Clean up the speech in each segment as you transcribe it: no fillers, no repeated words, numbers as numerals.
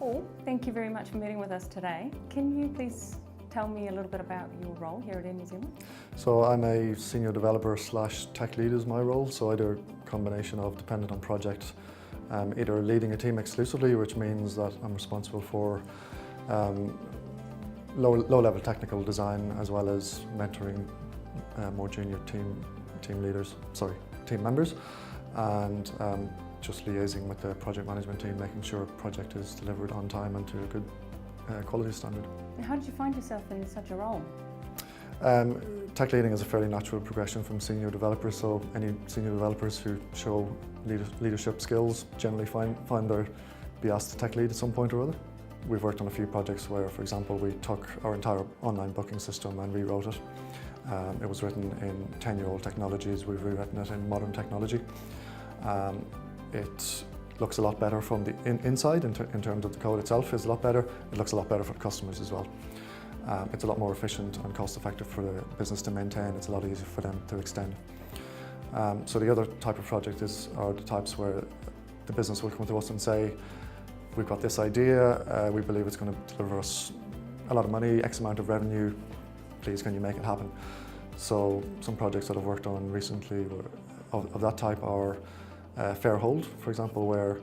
Paul, thank you very much for meeting with us today. Can you please tell me a little bit about your role here at Air New Zealand? So I'm a senior developer / tech lead is my role. So I do a combination of, dependent on project, either leading a team exclusively, which means that I'm responsible for low-level technical design, as well as mentoring more junior team members, and just liaising with the project management team, making sure a project is delivered on time and to a good quality standard. How did you find yourself in such a role? Tech leading is a fairly natural progression from senior developers, so any senior developers who show leadership skills generally find their be asked to tech lead at some point or other. We've worked on a few projects where, for example, we took our entire online booking system and rewrote it. It was written in 10-year-old technologies, we've rewritten it in modern technology. It looks a lot better from the inside in terms of the code itself is a lot better. It looks a lot better for the customers as well. It's a lot more efficient and cost effective for the business to maintain. It's a lot easier for them to extend. So the other type of project are the types where the business will come to us and say, we've got this idea, we believe it's going to deliver us a lot of money, X amount of revenue, please can you make it happen? So some projects that I've worked on recently of that type are Fair Hold, for example, where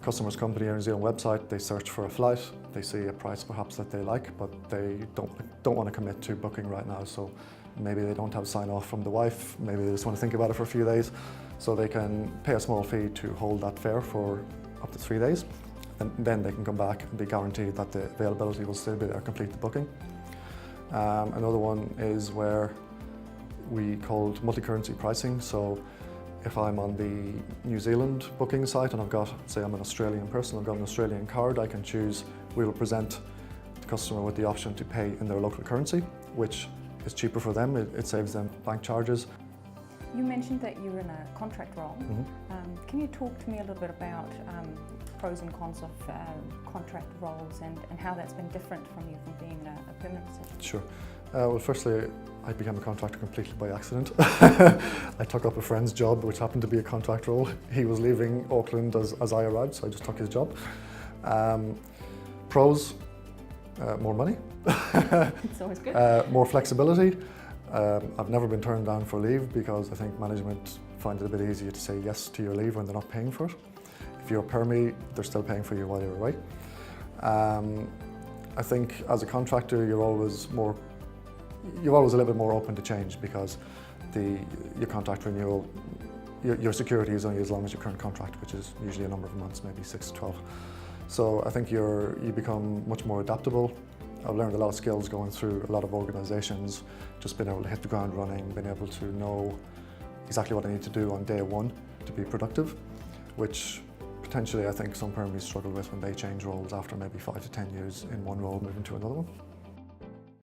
customers come to the Air New Zealand website, they search for a flight, they see a price perhaps that they like, but they don't want to commit to booking right now. So maybe they don't have sign off from the wife, maybe they just want to think about it for a few days. So they can pay a small fee to hold that fare for up to 3 days, and then they can come back and be guaranteed that the availability will still be there, complete the booking. Another one is where we called multi-currency pricing. So if I'm on the New Zealand booking site and I've got, say I'm an Australian person, I've got an Australian card, I can choose, we will present the customer with the option to pay in their local currency, which is cheaper for them, it saves them bank charges. You mentioned that you're in a contract role. Mm-hmm. Can you talk to me a little bit about pros and cons of contract roles and how that's been different from being in a permanent position? Sure. Well, firstly, I became a contractor completely by accident. I took up a friend's job, which happened to be a contract role. He was leaving Auckland as I arrived, so I just took his job. Pros, more money. It's always good. More flexibility. I've never been turned down for leave because I think management find it a bit easier to say yes to your leave when they're not paying for it. If you're a permie, they're still paying for you while you're away. I think as a contractor, you're always a little bit more open to change because your contract renewal, your security is only as long as your current contract, which is usually a number of months, maybe 6 to 12. So I think you become much more adaptable. I've learned a lot of skills going through a lot of organisations, just being able to hit the ground running, being able to know exactly what I need to do on day one to be productive, which potentially I think some permies struggle with when they change roles after maybe 5 to 10 years in one role, moving to another one.